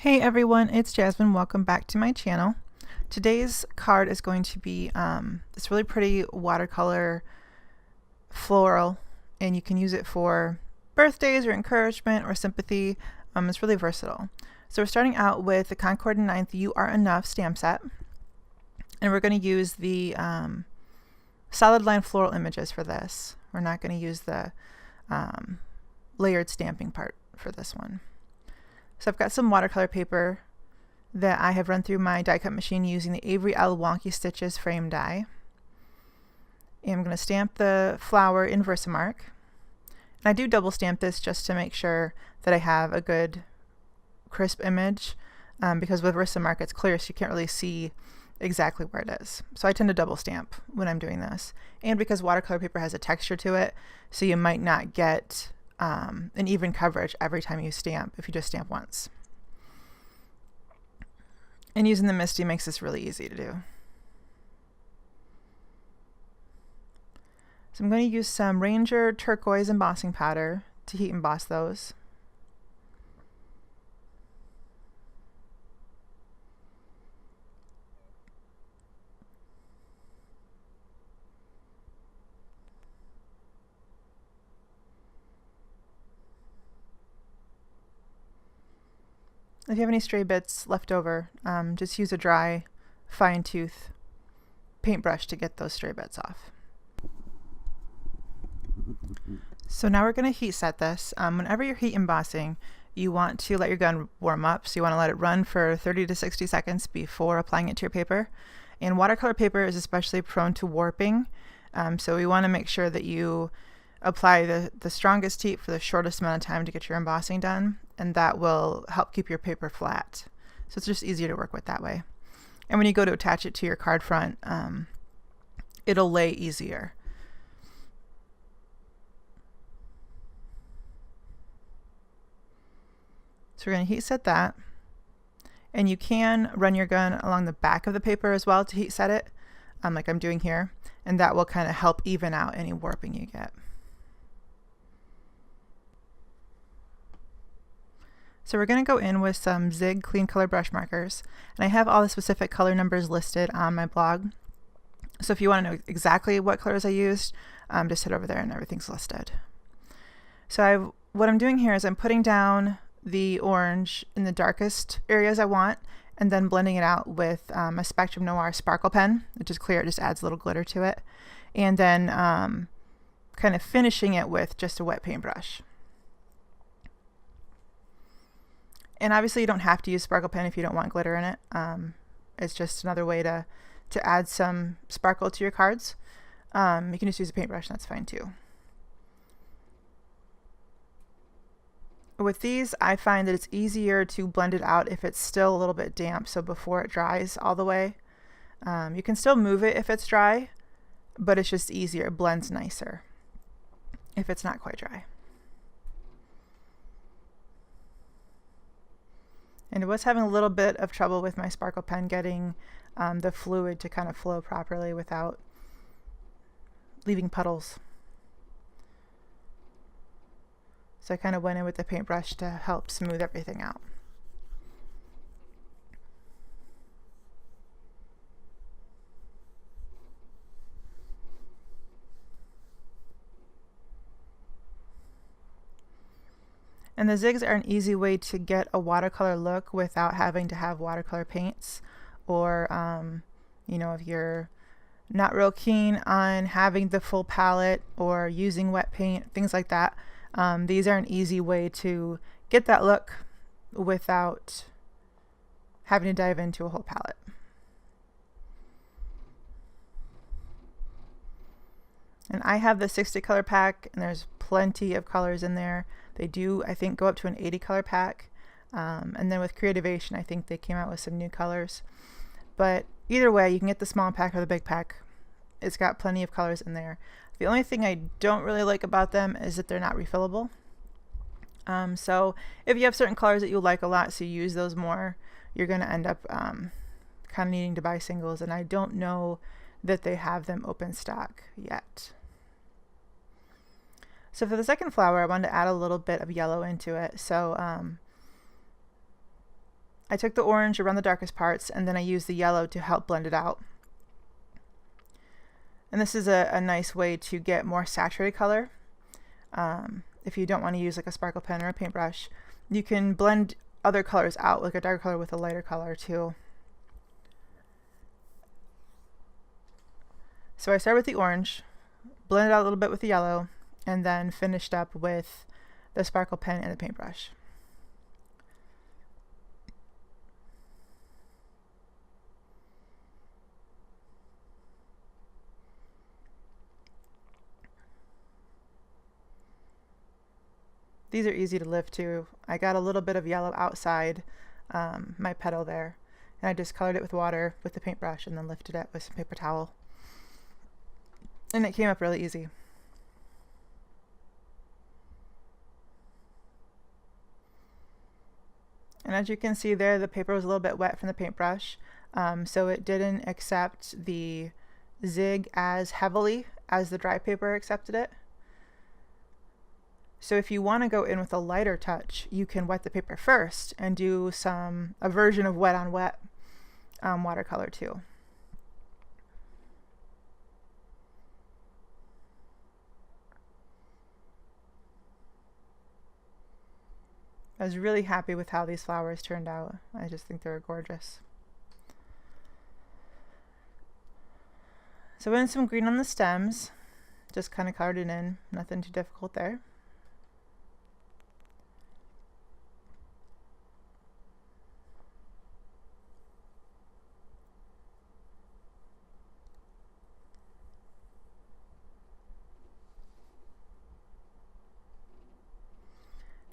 Hey everyone, it's Jasmine. Welcome back to my channel. Today's card is going to be this really pretty watercolor floral, and you can use it for birthdays or encouragement or sympathy. It's really versatile. So we're starting out with the Concord and 9th You Are Enough stamp set, and we're going to use the solid line floral images for this. We're not going to use the layered stamping part for this one. So I've got some watercolor paper that I have run through my die cut machine using the Avery L. Wonky Stitches frame die. And I'm going to stamp the flower in Versamark. And I do double stamp this just to make sure that I have a good crisp image, because with Versamark it's clear so you can't really see exactly where it is. So I tend to double stamp when I'm doing this. And because watercolor paper has a texture to it, so you might not get an even coverage every time you stamp if you just stamp once. And using the Misty makes this really easy to do. So I'm going to use some Ranger turquoise embossing powder to heat emboss those. If you have any stray bits left over, just use a dry, fine-tooth paintbrush to get those stray bits off. So now we're going to heat set this. Whenever you're heat embossing, you want to let your gun warm up. So you want to let it run for 30 to 60 seconds before applying it to your paper. And watercolor paper is especially prone to warping. So we want to make sure that you apply the strongest heat for the shortest amount of time to get your embossing done, and that will help keep your paper flat. So it's just easier to work with that way. And when you go to attach it to your card front, it'll lay easier. So we're going to heat set that, and you can run your gun along the back of the paper as well to heat set it, like I'm doing here, and that will kind of help even out any warping you get. So we're going to go in with some Zig Clean Color brush markers, and I have all the specific color numbers listed on my blog. So if you want to know exactly what colors I used, just head over there and everything's listed. So what I'm doing here is I'm putting down the orange in the darkest areas I want, and then blending it out with a Spectrum Noir sparkle pen, which is clear, it just adds a little glitter to it, and then kind of finishing it with just a wet paintbrush. And obviously you don't have to use sparkle pen if you don't want glitter in it. It's just another way to add some sparkle to your cards. You can just use a paintbrush, that's fine too. With these, I find that it's easier to blend it out if it's still a little bit damp, so before it dries all the way. You can still move it if it's dry, but it's just easier, it blends nicer if it's not quite dry. And I was having a little bit of trouble with my sparkle pen getting the fluid to kind of flow properly without leaving puddles. So I kind of went in with the paintbrush to help smooth everything out. And the zigs are an easy way to get a watercolor look without having to have watercolor paints, or you know, if you're not real keen on having the full palette or using wet paint, things like that. These are an easy way to get that look without having to dive into a whole palette. And I have the 60 color pack, and there's plenty of colors in there. They do, I think, go up to an 80 color pack. And then with Creativation, I think they came out with some new colors. But either way, you can get the small pack or the big pack. It's got plenty of colors in there. The only thing I don't really like about them is that they're not refillable. So if you have certain colors that you like a lot, so you use those more, you're going to end up kind of needing to buy singles. And I don't know that they have them open stock yet. So for the second flower, I wanted to add a little bit of yellow into it. So I took the orange around the darkest parts, and then I used the yellow to help blend it out. And this is a nice way to get more saturated color. If you don't want to use like a sparkle pen or a paintbrush, you can blend other colors out, like a darker color with a lighter color too. So I started with the orange, blended out a little bit with the yellow, and then finished up with the sparkle pen and the paintbrush. These are easy to lift too. I got a little bit of yellow outside my petal there, and I just colored it with water with the paintbrush and then lifted it with some paper towel. And it came up really easy. And as you can see there, the paper was a little bit wet from the paintbrush, so it didn't accept the zig as heavily as the dry paper accepted it. So if you want to go in with a lighter touch, you can wet the paper first and do a version of wet on wet watercolor too. I was really happy with how these flowers turned out. I just think they're gorgeous. So I went some green on the stems, just kind of colored it in, nothing too difficult there.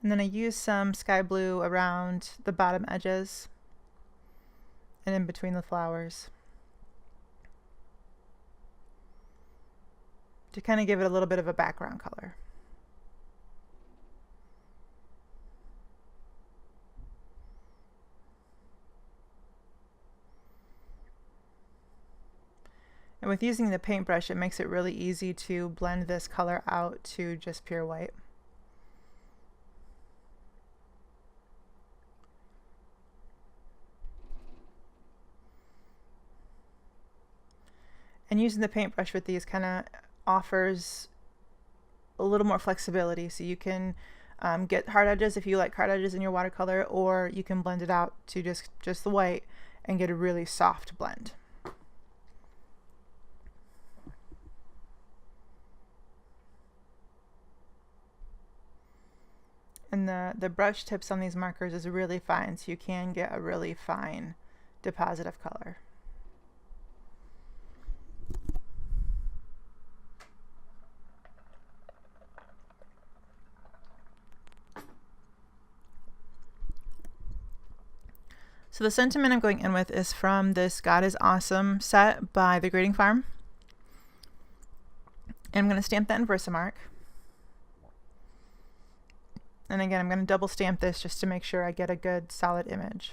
And then I used some sky blue around the bottom edges and in between the flowers to kind of give it a little bit of a background color. And with using the paintbrush, it makes it really easy to blend this color out to just pure white. And using the paintbrush with these kind of offers a little more flexibility, so you can get hard edges if you like hard edges in your watercolor, or you can blend it out to just the white and get a really soft blend. And the brush tips on these markers is really fine, so you can get a really fine deposit of color. So the sentiment I'm going in with is from this God is Awesome set by The Grading Farm. And I'm going to stamp that in Versamark. And again, I'm going to double stamp this just to make sure I get a good solid image.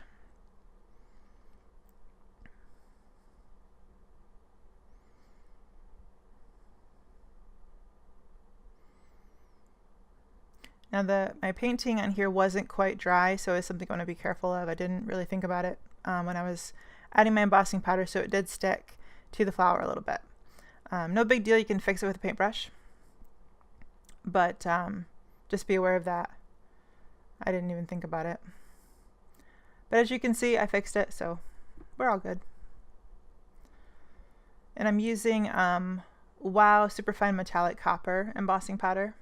Now my painting on here wasn't quite dry, so it's something I want to be careful of. I didn't really think about it when I was adding my embossing powder, so it did stick to the flower a little bit. No big deal, you can fix it with a paintbrush, but just be aware of that. I didn't even think about it. But as you can see, I fixed it, so we're all good. And I'm using Wow Superfine Metallic Copper embossing powder.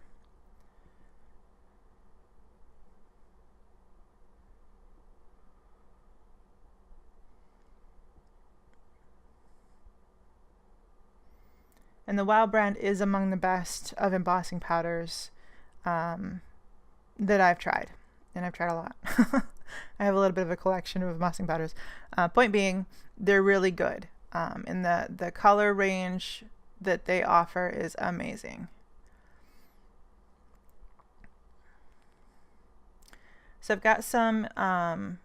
And the Wow brand is among the best of embossing powders that I've tried. And I've tried a lot. I have a little bit of a collection of embossing powders. Point being, they're really good. And the color range that they offer is amazing. So I've got some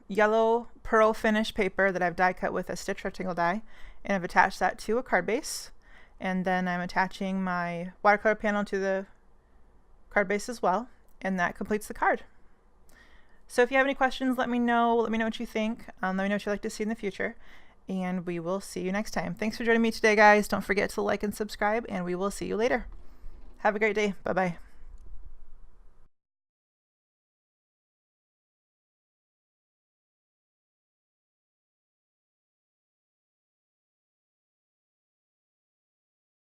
yellow pearl finish paper that I've die cut with a stitch rectangle die, and I've attached that to a card base. And then I'm attaching my watercolor panel to the card base as well, and that completes the card. So if you have any questions, let me know. Let me know what you think. Let me know what you'd like to see in the future. And we will see you next time. Thanks for joining me today, guys. Don't forget to like and subscribe, and we will see you later. Have a great day. Bye-bye.